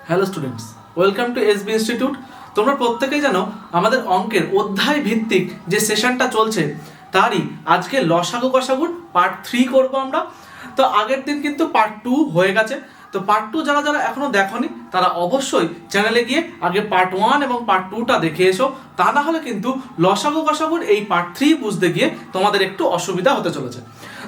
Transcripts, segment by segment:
Hello students, welcome to SB institute. তোমরা প্রত্যেকেই জানো আমাদের অঙ্কের অধ্যায় ভিত্তিক যে সেশনটা চলছে তারই আজকে লসাগু গসাগুর পার্ট 3 করব আমরা। তো আগের দিন কিন্তু পার্ট 2 হয়ে গেছে। তো পার্ট 2 যারা যারা এখনো দেখোনি তারা অবশ্যই চ্যানেলে গিয়ে আগে পার্ট 1 এবং পার্ট 2টা দেখে এসো, তা না হলে কিন্তু লসাগু গসাগুর এই পার্ট 3 বুঝতে গিয়ে তোমাদের একটু অসুবিধা হতে চলেছে।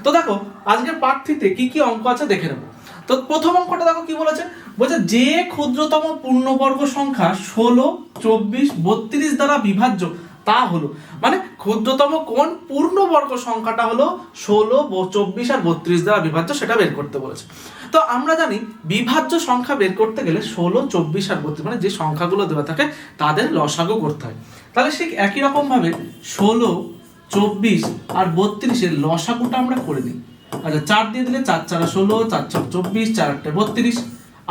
তো দেখো আজকের পার্ট 3তে কি কি অঙ্ক আছে দেখে নেবো। তো প্রথম অঙ্কটা দেখো কি বলেছে, বলছে যে ক্ষুদ্রতম পূর্ণবর্গ সংখ্যা 16, 24, 32 দ্বারা বিভাজ্য তা হলো, মানে ক্ষুদ্রতম কোন পূর্ণবর্গ সংখ্যাটা হলো 16, 24 আর 32 দ্বারা বিভাজ্য সেটা বের করতে বলেছে। তো আমরা জানি বিভাজ্য সংখ্যা বের করতে গেলে 16, 24 আর 32 মানে যে সংখ্যাগুলো দেওয়া থাকে তাদের লসাগু করতে হয়। তাহলে ঠিক একই রকম ভাবে 16, 24 আর 32 এর লসাগুটা আমরা করে নিই। আচ্ছা 4 দিয়ে দিলে 4 4 16, 4 4 24, 4 8 32।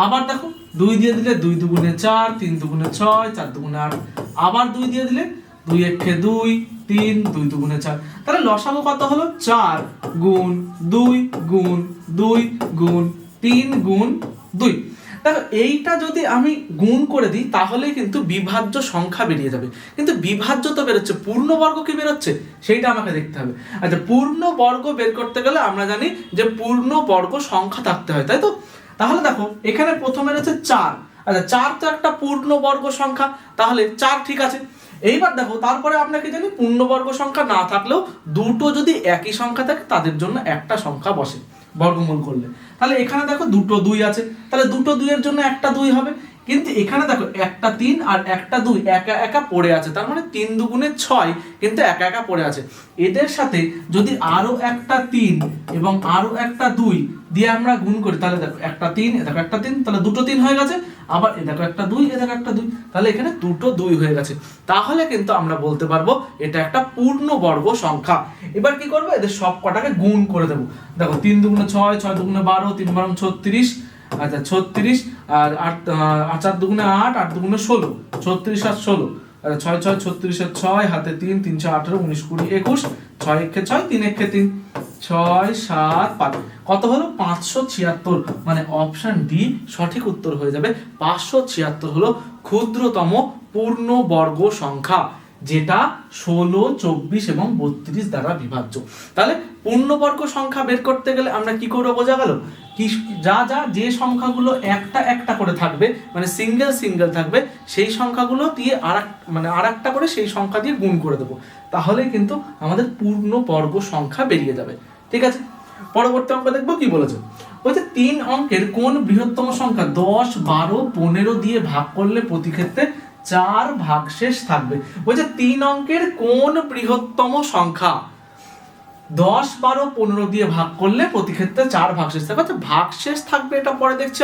আবার দেখো 2 দিয়ে দিলে 2 দুগুণে 4, 3 দুগুণে 6, 4 দুগুণে 8। আবার 2 দিয়ে দিলে 2 একে 2, 3, 2 দুগুণে 4। তাহলে লসাগু কত হলো? 4 গুণ 2 গুণ 2 গুণ 3 গুণ 2। দেখো এইটা যদি আমি গুণ করে দিই তাহলেই কিন্তু বিভাজ্য সংখ্যা বেরিয়ে যাবে, কিন্তু বিভাজ্য তো বেরোচ্ছে, পূর্ণবর্গ কি বেরোচ্ছে সেইটা আমাকে দেখতে হবে। আচ্ছা পূর্ণবর্গ বের করতে গেলে আমরা জানি যে পূর্ণবর্গ সংখ্যা থাকতে হয়, তাই তো? তাহলে দেখো এখানে প্রথমে রয়েছে 4। আচ্ছা 4 তো একটা পূর্ণবর্গ সংখ্যা, তাহলে 4 ঠিক আছে। এইবার দেখো তারপরে আপনাকে জানি পূর্ণবর্গ সংখ্যা না থাকলেও দুটো যদি একই সংখ্যা থাকে তাদের জন্য একটা সংখ্যা বসে বর্গমূল করলে। তাহলে এখানে দেখো দুটো 2 আছে, তাহলে দুটো 2 এর জন্য একটা 2 হবে। কিন্তু এখানে দেখো একটা 3 আর একটা 2 একা একা পড়ে আছে, তার মানে 3 দুগুণে 6 কিন্তু একা একা পড়ে আছে। এদের সাথে যদি আরো একটা 3 এবং আরো একটা 2 দিয়ে আমরা গুণ করি তাহলে দেখো একটা 3, দেখো একটা 3, তাহলে দুটো 3 হয়ে গেছে। আবার এ দেখো একটা 2, এ দেখো একটা 2, তাহলে এখানে দুটো 2 হয়ে গেছে। তাহলে কিন্তু আমরা বলতে পারবো এটা একটা পূর্ণবর্গ সংখ্যা। এবার কি করবো, এদের সব কটাকে গুণ করে দেবো। দেখো 3 দুগুণে 6, 6 দুগুণে 12, 3 12 36। আচ্ছা 36 আর 8 4 দুগুণে 8, 8 দুগুণে 16, 36 আর 16। আচ্ছা 6 6 36 আর 6, হাতে 3, 3 6 18, 19 20 21, 6 একে 6, 3 একে 3, 6 7 5 কত হলো? 576। মানে অপশন ডি সঠিক উত্তর হয়ে যাবে। 576 হলো ক্ষুদ্রতম পূর্ণবর্গ সংখ্যা, যেটা 16, 24 এবং 32 দ্বারা বিভাজ্য। তাহলে পূর্ণবর্গ সংখ্যা বের করতে গেলে আমরা কি করবো বোঝা গেল? কি যা যা যে সংখ্যাগুলো একটা একটা করে থাকবে, মানে সিঙ্গেল সিঙ্গেল থাকবে, সেই সংখ্যাগুলো দিয়ে আর একটা করে সেই সংখ্যা দিয়ে গুণ করে দেবো, তাহলে কিন্তু আমাদের পূর্ণবর্গ সংখ্যা বেরিয়ে যাবে। ঠিক আছে, পরবর্তী অঙ্ক দেখবো কি বলেছে। বলছে 3 অঙ্কের কোন বৃহত্তম সংখ্যা 10, 12, 15 দিয়ে ভাগ করলে প্রতি ক্ষেত্রে 4 ভাগশেষ থাকবে। বলছে 3 অঙ্কের কোন বৃহত্তম সংখ্যা 10, 12, 15 দিয়ে ভাগ করলে প্রতি ক্ষেত্রে 4 ভাগশেষ থাকবে। আচ্ছা ভাগশেষ থাকবে এটা পরে দেখছি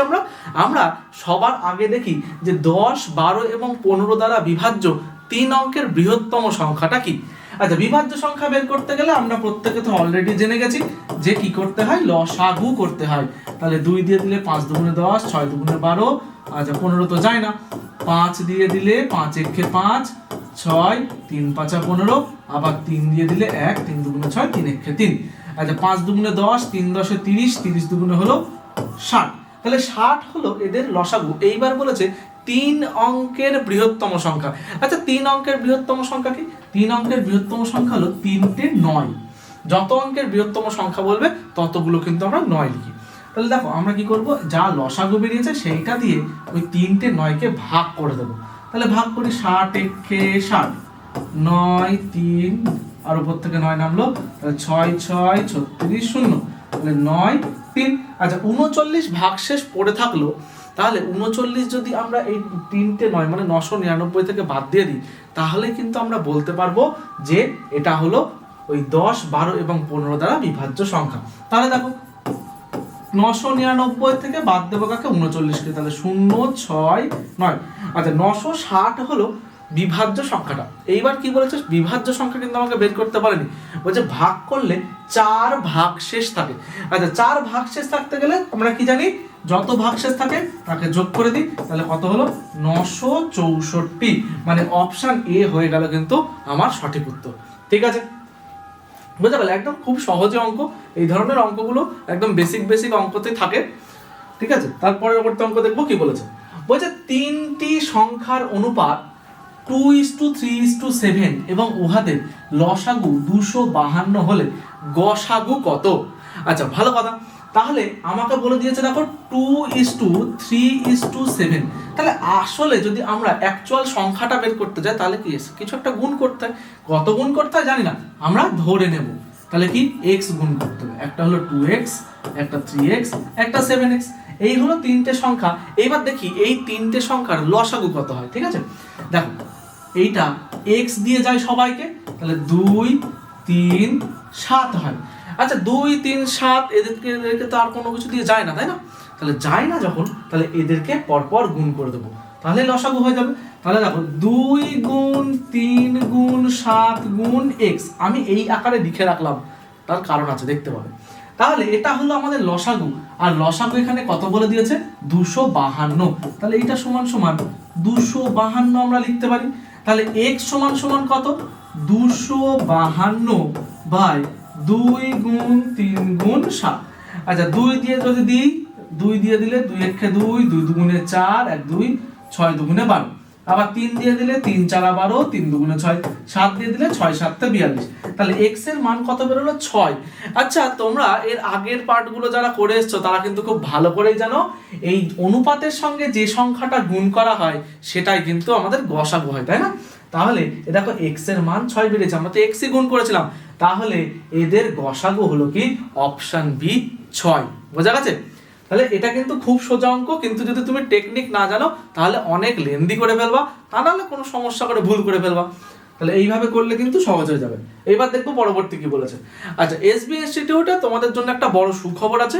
আমরা সবার আগে দেখি যে 10, 12 এবং 15 দ্বারা বিভাজ্য 3 অঙ্কের বৃহত্তম সংখ্যাটা কি। আচ্ছা বিভাজ্য সংখ্যা বের করতে গেলে আমরা প্রত্যেকে তো অলরেডি জেনে গেছি যে কি করতে হয়, লসাগু করতে হয়। তাহলে 2 দিয়ে দিলে 5 দুগুণে 10, 6 দুগুণে 12। আচ্ছা 15 তো যায় না, 5 দিয়ে দিলে 5 একে 5, 6 3 5 15। আবার 3 দিয়ে দিলে 1, 3 দুগুণে 6, 3 একে 3। আচ্ছা 5 দুগুণে 10, 3 10 30, 30 দুগুণে হলো 60। তাহলে 60 হলো এদের লসাগু। এইবার বলেছে 3 অঙ্কের বৃহত্তম সংখ্যা। আচ্ছা 3 অঙ্কের বৃহত্তম সংখ্যা কি? 3 অঙ্কের বৃহত্তম সংখ্যা হলো 3টে 9। যত অঙ্কের বৃহত্তম সংখ্যা বলবে ততগুলো কিন্তু আমরা 9 লিখি। তাহলে দেখো আমরা কি করব, যা লসাগু বেরিয়েছে সেইটা দিয়ে ওই 3টে 9কে ভাগ করে দেবো। তাহলে ভাগ করি 60 একে 60, 9 3 আর উপর থেকে 9 নামলো, তাহলে 6 6 36 0, তাহলে 9 3। আচ্ছা 39 ভাগশেষ পড়ে থাকলো, তাহলে 39 যদি আমরা এই 3টে 9 মানে 999 থেকে বাদ দিয়ে দিই তাহলে কিন্তু আমরা বলতে পারবো যে এটা হলো ওই 10, 12 এবং 15 দ্বারা বিভাজ্য সংখ্যা। তাহলে দেখো 999 থেকে বাদ দেবো কাকে? 39কে, তাহলে 0 6 9। আচ্ছা 960 হলো বিভাজ্য সংখ্যাটা। এইবার কি বলেছে, বিভাজ্য সংখ্যা কিন্তু আমাকে বের করতে পারেনি, বলছে ভাগ করলে 4 ভাগশেষ থাকে। আচ্ছা 4 ভাগশেষ থাকতে গেলে আমরা কি জানি, যত ভাগশেষ থাকে তাকে যোগ করে দিই, তাহলে কত হলো? 964। মানে অপশন এ হয়ে গেল কিন্তু আমার সঠিক উত্তর। ঠিক আছে, বুঝতে পারলে? একদম খুব সহজে অঙ্ক, এই ধরনের অঙ্কগুলো একদম বেসিক অঙ্কতে থাকে। ঠিক আছে, তারপরে পরবর্তী অঙ্ক দেখবো কি বলেছে। বলছে তিনটি সংখ্যার অনুপাত 2:3:7 এবং উহাদের লসাগু 252 হলে গসাগু কত? আচ্ছা, ভালো কথা। তাহলে আমাকে বলে দিয়েছে দেখো 2:3:7। তাহলে আসলে যদি আমরা অ্যাকচুয়াল সংখ্যাটা বের করতে যাই তাহলে কি কিছু একটা গুণ করতে হয়। কত গুণ করতে হয় জানি না, আমরা ধরে নেব। তাহলে কি x গুণ করতে হবে। একটা হলো 2x, একটা 3x, একটা 7x। এই হলো তিনটে সংখ্যা। এইবার দেখি এই তিনটে সংখ্যার লসাগু কত হয়। ঠিক আছে, দেখো এইটা x দিয়ে যায় সবাইকে, তাহলে 2, 3, 7 হয়। আচ্ছা, 2, 3, 7 এদেরকে তো আর কোনো কিছু দিয়ে যায় না, তাই না? তাহলে যায় না যখন, তাহলে এদেরকে পরপর গুণ করে দেবো, তাহলে লসাগু হয়ে যাবে। তাহলে দেখো 2 গুণ 3 গুণ 7 গুণ x, আমি এই আকারে লিখে রাখলাম, তার কারণ আছে, দেখতে পাবে। তাহলে এটা হলো আমাদের লসাগু, আর লসাগু এখানে কত বলে দিয়েছে? 252। তাহলে এইটা সমান সমান 252 আমরা লিখতে পারি। তাহলে x সমান সমান কত? 252 বাই 2 গুণ 3 গুণ 7। আচ্ছা, 2 দিয়ে যদি দিই, 2 দিয়ে দিলে 2 একে 2, 2 দুগুণে 4, 1 2, 6 দুগুণে 12। আবার 3 দিয়ে দিলে 3 4 12, 3 দুগুণে 6, 7 দিয়ে দিলে 6 7 42। তাহলে x এর মান কত বেরোলো? 6। আচ্ছা, তোমরা এর আগের পার্টগুলো যারা করে এসছো তারা কিন্তু খুব ভালো করেই জানো এই অনুপাতের সঙ্গে যে সংখ্যাটা গুণ করা হয় সেটাই কিন্তু আমাদের গসাগু হয়, তাই না? তাহলে এ দেখো x এর মান 6 বেরিয়েছে, আমরা তো x ই গুণ করেছিলাম। তাহলে এদের গসাগু হলো কি? Option B 6। বোঝা গেছে? তাহলে এটা কিন্তু খুব সোজা অঙ্ক, কিন্তু যদি তুমি টেকনিক না জানো তাহলে অনেক লেন্দি করে ফেলবা, তা নাহলে কোনো সমস্যা করে ভুল করে ফেলবা। তাহলে এইভাবে করলে কিন্তু সহজ হয়ে যাবে। এবার দেখবো পরবর্তী কি বলেছে। আচ্ছা, এসবি ইনস্টিটিউটে তোমাদের জন্য একটা বড় সুখবর আছে।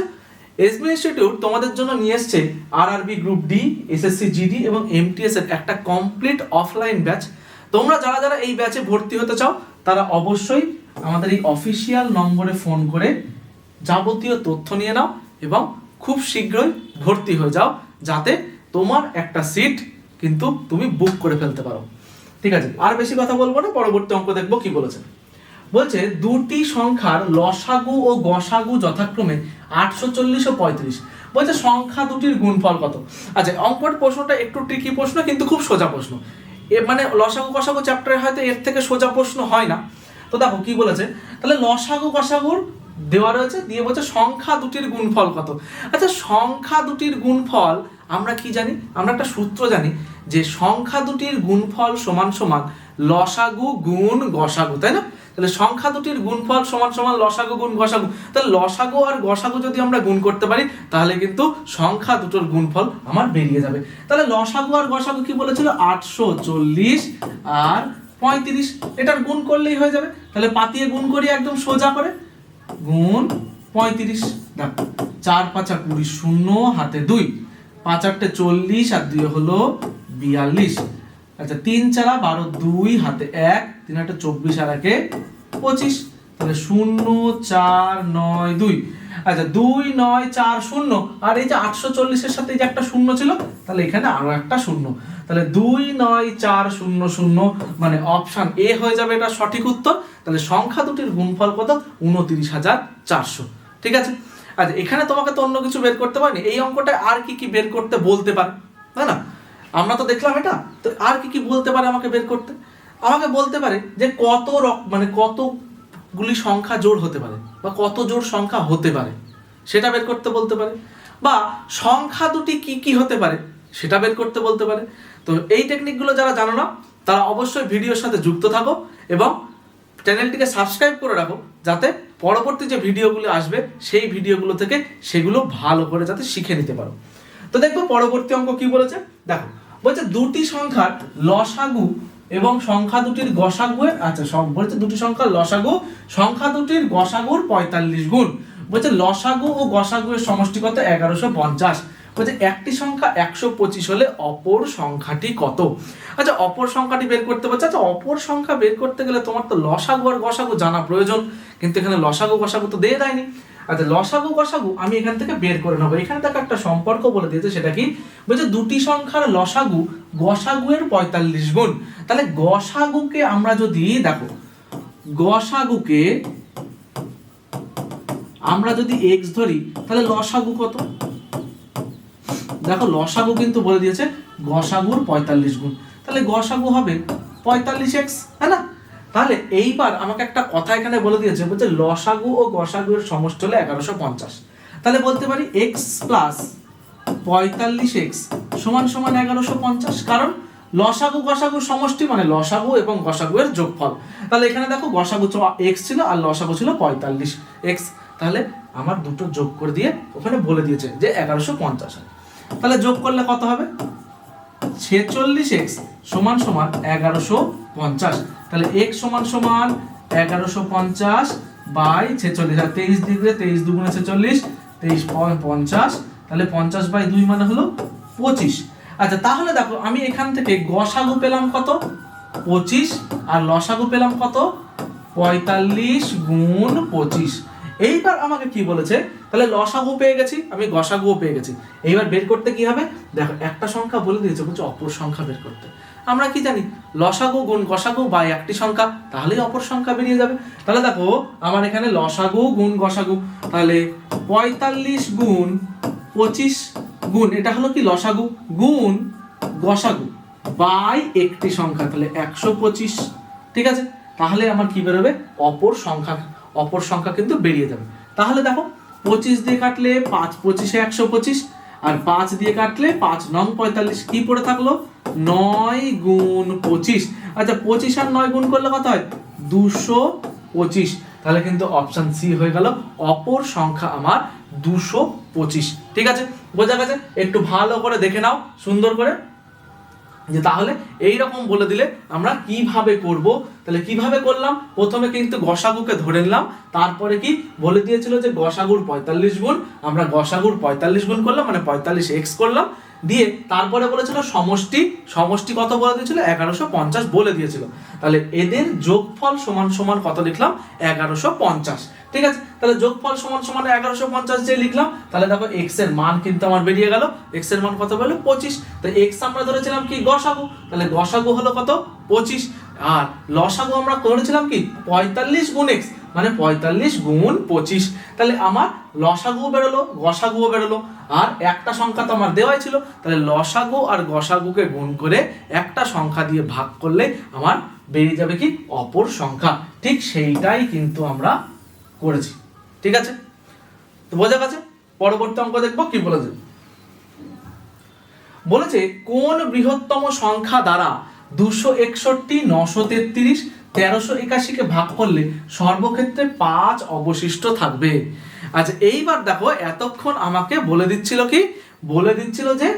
এসবি ইনস্টিটিউট তোমাদের জন্য নিয়ে এসছে RRB group D, SSC GD এবং এমটিএস এর একটা কমপ্লিট অফলাইন ব্যাচ। তোমরা যারা যারা এই ব্যাচে ভর্তি হতে চাও তারা অবশ্যই আমাদের এই অফিসিয়াল নম্বরে ফোন করে যাবতীয় তথ্য নিয়ে নাও এবং খুব শীঘ্রই ভর্তি হয়ে যাও, যাতে তোমার একটা সিট কিন্তু তুমি বুক করে ফেলতে পারো। ঠিক আছে, আর বেশি কথা বলবো না, পরবর্তী অঙ্ক দেখবো কি বলেছে। বলছে দুটি সংখ্যার লসাগু ও গসাগু যথাক্রমে 840 ও 35। বলছে সংখ্যা দুটির গুণফল কত? আচ্ছা, অঙ্কের প্রশ্নটা একটু ট্রিকি প্রশ্ন, কিন্তু খুব সোজা প্রশ্ন। মানে লসাগু গসাগু চ্যাপ্টারে হয়তো এর থেকে সোজা প্রশ্ন হয় না। তো দেখো কি বলেছে, তাহলে লসাগু গসাগুর দেওয়া রয়েছে, দিয়ে বলছে সংখ্যা দুটির গুণফল কত। আচ্ছা, সংখ্যা দুটির গুণফল আমরা কি জানি? আমরা একটা সূত্র জানি যে সংখ্যা দুটির গুণফল সমান সমান লসাগু গুণ গসাগু, তাই না? তাহলে সংখ্যা দুটির গুণফল সমান সমান লসাগু গুণ গসাগু। তাহলে লসাগু আর গসাগু যদি আমরা গুণ করতে পারি তাহলে কিন্তু সংখ্যা দুটোর গুণফল আমার বেরিয়ে যাবে। তাহলে লসাগু আর গসাগু কি বলেছিল? 840 আর 35। এটার গুণ করলেই হয়ে যাবে। তাহলে পাতিয়ে গুণ করি একদম সোজা করে, গুণ 35। দেখো 4 5 20, 0 হাতে 2, 5 8 40 আর 2 হলো 42। আচ্ছা, 3 4 12, 2 হাতে 1, 3 8 24 আর 1 25। তাহলে 0 4 9 2। আচ্ছা, 2 9 4 0, আর এই যে 840 এর সাথে এই যে একটা শূন্য ছিল, তাহলে এখানে আরো একটা শূন্য। তাহলে 2 9 4 0 0, মানে অপশন এ হয়ে যাবে এটা সঠিক উত্তর। তাহলে সংখ্যা দুটির গুণফল কত? 29,400। ঠিক আছে। আচ্ছা, এখানে তোমাকে তো অন্য কিছু বের করতে পারিনি। এই অঙ্কটা আর কি কি বের করতে বলতে পারে, তাই না? আমরা তো দেখলাম এটা, তো আর কি কি বলতে পারে আমাকে বের করতে? আমাকে বলতে পারে যে কত মানে কতগুলি সংখ্যা জোড় হতে পারে বা কত জোড় সংখ্যা হতে পারে সেটা বের করতে বলতে পারে, বা সংখ্যা দুটি কি কি হতে পারে সেটা বের করতে বলতে পারে। তো এই টেকনিকগুলো যারা জানো না তারা অবশ্যই ভিডিওর সাথে যুক্ত থাকো এবং চ্যানেলটিকে সাবস্ক্রাইব করে রাখো, যাতে পরবর্তী যে ভিডিওগুলো আসবে সেই ভিডিওগুলো থেকে সেগুলো ভালো করে যাতে শিখে নিতে পারো। তো দেখবো পরবর্তী অঙ্ক কি বলেছে। দেখো বলছে দুটি সংখ্যার লসাগু এবং সংখ্যা দুটির গসাগুয়ের, আচ্ছা সব বলছে দুটি সংখ্যার লসাগু সংখ্যা দুটির গসাগুর 45 গুণ। বলছে লসাগু ও গসাগুয়ের সমষ্টি কত? 1150। বলছে একটি সংখ্যা 125 হলে অপর সংখ্যাটি কত? আচ্ছা, অপর সংখ্যাটি বের করতে বলছে। আচ্ছা, অপর সংখ্যা বের করতে গেলে তোমার তো লসাগু আর গসাগু জানা প্রয়োজন, কিন্তু এখানে লসাগু গসাগু তো দিয়ে দেয়নি। আচ্ছা, লসাগু গসাগু আমি এখান থেকে বের করে নেবো। এখানে দেখো একটা সম্পর্ক বলে দিয়েছে, সেটা কি? বলছে দুটি সংখ্যার লসাগু গসাগুয়ের 45 গুণ। তাহলে গসাগুকে আমরা যদি দেখো, গসাগুকে আমরা যদি x ধরি তাহলে লসাগু কত? দেখো লসাগু কিন্তু বলে দিয়েছে গসাগুর 45 গুণ, তাহলে গসাগু হবে 45x, হ্যাঁ না? তাহলে এইবার আমাকে একটা কথা এখানে বলে দিয়েছে, বলছে লসাগু ও গসাগু এর সমষ্টি হলো 1150। তাহলে বলতে পারি x প্লাস 45x সমান সমান 1150, কারণ লসাগু গসাগুর সমষ্টি মানে লসাগু এবং গসাগু এর যোগফল। তাহলে এখানে দেখো গসাগু x ছিল আর লসাগু ছিল 45x, তাহলে আমার দুটো যোগ করে দিয়ে ওখানে বলে দিয়েছে যে 1150। তাহলে যোগ করলে কত হবে? 46x সমান সমান 1150। তাহলে x সমান সমান 1150 বাই 46, আর 23 ডিগ্রি 23 দুগুণে 46, 23 তাহলে 50/2 মানে হলো 25। আচ্ছা, তাহলে দেখো আমি এখান থেকে গসাগু পেলাম কত? 25, আর লসাগু পেলাম কত? 45 গুণ 25। এইবার আমাকে কি বলেছে? তাহলে লসাগু পেয়ে গেছি, আমি গসাগুও পেয়ে গেছি। এইবার বের করতে কি হবে? দেখো একটা সংখ্যা বলে দিয়েছে, বলছে অপর সংখ্যা বের করতে। আমরা কি জানি? লসাগু গুণ গসাগু বাই একটি সংখ্যা, তাহলেই অপর সংখ্যা বেরিয়ে যাবে। তাহলে দেখো আমার এখানে লসাগু গুণ গসাগু, তাহলে 45 গুণ 25 গুণ এটা হলো কি লসাগু গুণ গসাগু বাই একটি সংখ্যা, তাহলে 125। ঠিক আছে, তাহলে আমার কি বেরোবে? অপর সংখ্যা কিন্তু বেরিয়ে যাবে। তাহলে দেখো 25 দিয়ে কাটলে 5 25 125, আর 5 দিয়ে কাটলে 5 9 45, কি পড়ে থাকলো? 9 গুণ 25। আচ্ছা, 25 আর 9 গুণ করলে কত হয়? 225। তাহলে কিন্তু অপশন সি হয়ে গেল, অপর সংখ্যা আমার 225। ঠিক আছে, বোঝা গেছে? একটু ভালো করে দেখে নাও সুন্দর করে, যে তাহলে এই রকম বলে দিলে আমরা কিভাবে করব। তাহলে কিভাবে করলাম? প্রথমে কিন্তু গসাগুকে ধরে নিলাম, তারপরে কি বলে দিয়েছিল যে গসাগুর 45 গুণ, আমরা গসাগুর 45 গুণ করলাম মানে 45x করলাম, দিয়ে তারপরে বলেছিল সমষ্টি কত বলে দিয়েছিল? 1150 বলে দিয়েছিল। তাহলে এদের যোগফল সমান সমান কত লিখলাম? 1150। ঠিক আছে, তাহলে যোগফল সমান সমান 1150 যে লিখলাম, তাহলে দেখো x এর মান কিন্তু আমার বেরিয়ে গেল। x এর মান কত বলে? 25। তো x আমরা ধরেছিলাম কি? গসাগু, তাহলে গসাগু হলো কত? 25। আর লসাগু আমরা ধরেছিলাম কি? 45 গুণ x, মানে 45 গুণ 25। তাহলে আমার লসাগু বেরোলো, গসাগুও বেরোলো, আর একটা সংখ্যা তো আমার দেওয়াই ছিল। তাহলে লসাগু আর গসাগুকে গুণ করে একটা সংখ্যা দিয়ে ভাগ করলে আমার বেরিয়ে যাবে কি? অপর সংখ্যা। ঠিক সেইটাই কিন্তু আমরা করেছি। ঠিক আছে, তো বোঝা গেছে? পরবর্তী অঙ্ক দেখবো কি বলেছে। বলেছে কোন বৃহত্তম সংখ্যা দ্বারা 261 933 1381 কে ভাগ করলে সর্বক্ষেত্রে 5 অবশিষ্ট থাকবে। আচ্ছা, এইবার দেখো এতক্ষণ আমাকে বলে দিচ্ছিল কি? বলে দিচ্ছিল যে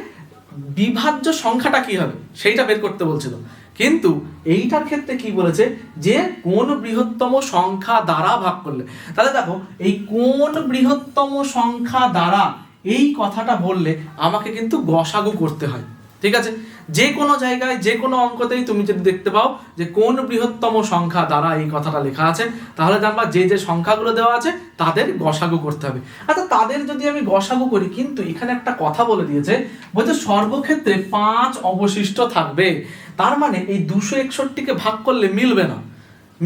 বিভাজ্য সংখ্যাটা কি হবে সেইটা বের করতে বলছিল, কিন্তু এইটার ক্ষেত্রে কি বলেছে? যে কোন বৃহত্তম সংখ্যা দ্বারা ভাগ করলে। তাহলে দেখো এই কোন বৃহত্তম সংখ্যা দ্বারা এই কথাটা বললে আমাকে কিন্তু গসাগু করতে হয়। ঠিক আছে, যে কোনো জায়গায় যে কোনো অঙ্কতেই তুমি যদি দেখতে পাও যে কোন বৃহত্তম সংখ্যা দ্বারা এই কথাটা লেখা আছে, তাহলে জানবা যে যে সংখ্যাগুলো দেওয়া আছে তাদের গসাগু করতে হবে। আচ্ছা, তাদের যদি আমি গসাগু করি, কিন্তু এখানে একটা কথা বলে দিয়েছে, বলছে সর্বক্ষেত্রে 5 অবশিষ্ট থাকবে। তার মানে এই 261কে ভাগ করলে মিলবে না।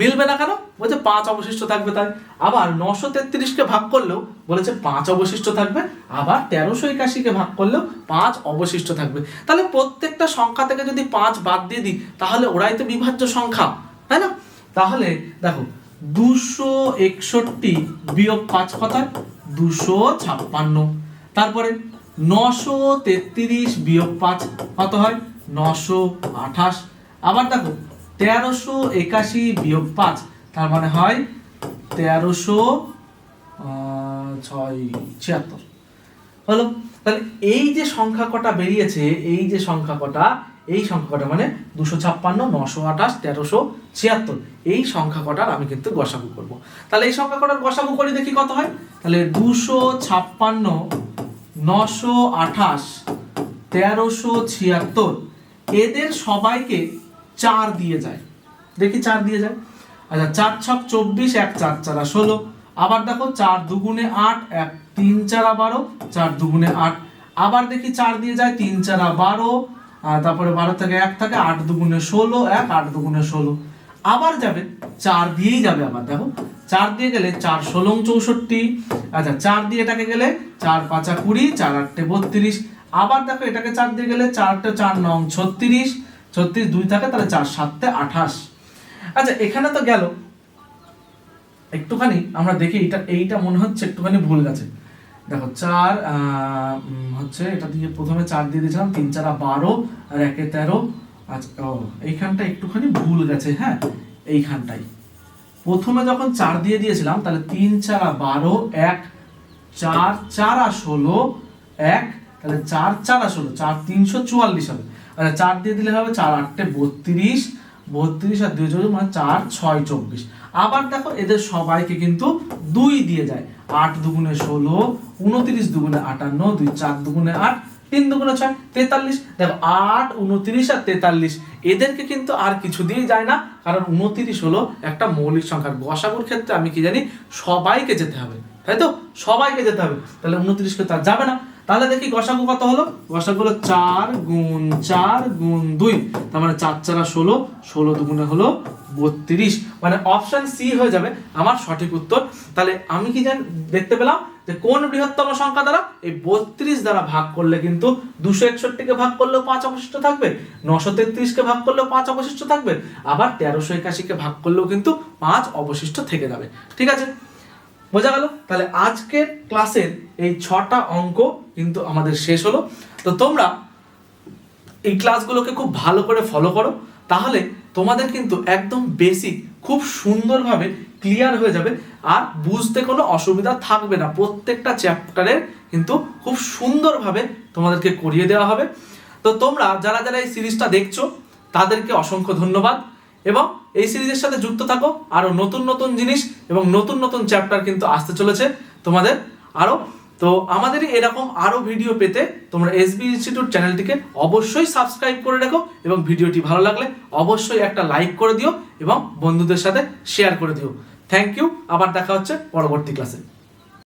মিলবে না কেন? বলছে 5 অবশিষ্ট থাকবে তাই। আবার 933কে ভাগ করলেও বলেছে 5 অবশিষ্ট থাকবে, আবার 1381কে ভাগ করলেও 5 অবশিষ্ট থাকবে। তাহলে প্রত্যেকটা সংখ্যা থেকে যদি 5 বাদ দিয়ে দিই, তাহলে ওরাই তো বিভাজ্য সংখ্যা, তাই না? তাহলে দেখো 261 বিয়োগ 5 কত হয়? 256। তারপরে 933 বিয়োগ 5 কত হয়? 928। আবার দেখো 1381 বিয়োগ 5, তার মানে হয় 1376 হলো। তাহলে এই যে সংখ্যা কটা বেরিয়েছে, এই সংখ্যা কটা মানে 256 928 1376, এই সংখ্যা কটার আমি কিন্তু গসাগু করব। তাহলে এই সংখ্যা কটার গসাগু করি, দেখি কত হয়। তাহলে 256 928 1376, এদের সবাইকে 4 দিয়ে যায়, দেখি 4 দিয়ে যায়। আচ্ছা, 4 ছক 24, 1 4 4 16। আবার দেখো 4 দুগুণে 8, 1 3 4 12, 4 দুগুণে 8। আবার দেখি 4 দিয়ে যায়, 3 4 12, তারপরে 12 থেকে 1 থাকে, 8 দুগুণে 16, 1 8 দুগুণে 16। আবার যাবে 4 দিয়েই যাবে, আবার দেখো 4 দিয়ে গেলে 4 16 64। আচ্ছা, 4 দিয়ে এটাকে গেলে 4 5 20, 4 8 32। আবার দেখো এটাকে 4 দিয়ে গেলে 4টা 4 9 36, 36 2 থাকে তাহলে 4 7 28। আচ্ছা এখানে তো গেল, একটুখানি আমরা দেখি এইটা মনে হচ্ছে একটুখানি ভুল গেছে। দেখো 4 হচ্ছে এটা দিয়ে প্রথমে 4 দিয়ে দিয়েছিলাম, 3 4 12 আর 1 13। আচ্ছা এইখানটা একটুখানি ভুল গেছে, হ্যাঁ এইখানটাই প্রথমে যখন 4 দিয়ে দিয়েছিলাম তাহলে 3 4 12 1 4 4 16 1, তাহলে 4 4 16 4 344 হবে। আচ্ছা 4 দিয়ে দিলে হবে 4 8 32, 32 আর 2 যোগ মানে 4 6 24। আবার দেখো এদের সবাইকে কিন্তু 2 দিয়ে যায়, 8 দুগুণে 16, 29 দুগুণে 58, 2 4 দুগুণে 8, 3 দুগুণে 6 43। দেখো 8 29 আর 43 এদেরকে কিন্তু আর কিছু দিয়ে যায় না, কারণ 29 হলো একটা মৌলিক সংখ্যার গসাগুর ক্ষেত্রে আমি কি জানি সবাইকে যেতে হবে, তাই তো সবাইকে যেতে হবে, তাহলে 29 কে তার যাবে না। তাহলে দেখি গসাগু কত হলো, গসাগু হলো 4 গুণ 4 গুণ 2, তার মানে 4 4 16, 16 দুগুণে হলো 32, মানে অপশন সি হয়ে যাবে আমার সঠিক উত্তর। তাহলে আমি কি দেখতে পেলাম যে কোন বৃহত্তম সংখ্যা দ্বারা এই 32 দ্বারা ভাগ করলে কিন্তু 261 কে ভাগ করলেও 5 অবশিষ্ট থাকবে, 933 কে ভাগ করলেও 5 অবশিষ্ট থাকবে, আবার 1381 কে ভাগ করলেও কিন্তু 5 অবশিষ্ট থেকে যাবে। ঠিক আছে, বোঝা গেল? তাহলে আজকের ক্লাসের এই 6টা অঙ্ক কিন্তু আমাদের শেষ হলো। তো তোমরা এই ক্লাসগুলোকে খুব ভালো করে ফলো করো, তাহলে তোমাদের কিন্তু একদম বেসিক খুব সুন্দরভাবে ক্লিয়ার হয়ে যাবে, আর বুঝতে কোনো অসুবিধা থাকবে না। প্রত্যেকটা চ্যাপ্টারের কিন্তু খুব সুন্দরভাবে তোমাদেরকে করিয়ে দেওয়া হবে। তো তোমরা যারা যারা এই সিরিজটা দেখছো তাদেরকে অসংখ্য ধন্যবাদ, এবং এই সিরিজের সাথে যুক্ত থাকো। আরো নতুন নতুন জিনিস এবং নতুন নতুন চ্যাপ্টার কিন্তু আসতে চলেছে তোমাদের আরো। তো আমাদের এরকম আরো ভিডিও পেতে তোমরা এসবি ইনস্টিটিউট চ্যানেলটিকে অবশ্যই সাবস্ক্রাইব করে রেখো, এবং ভিডিওটি ভালো লাগলে অবশ্যই একটা লাইক করে দিও এবং বন্ধুদের সাথে শেয়ার করে দিও। থ্যাংক ইউ, আবার দেখা হচ্ছে পরবর্তী ক্লাসে।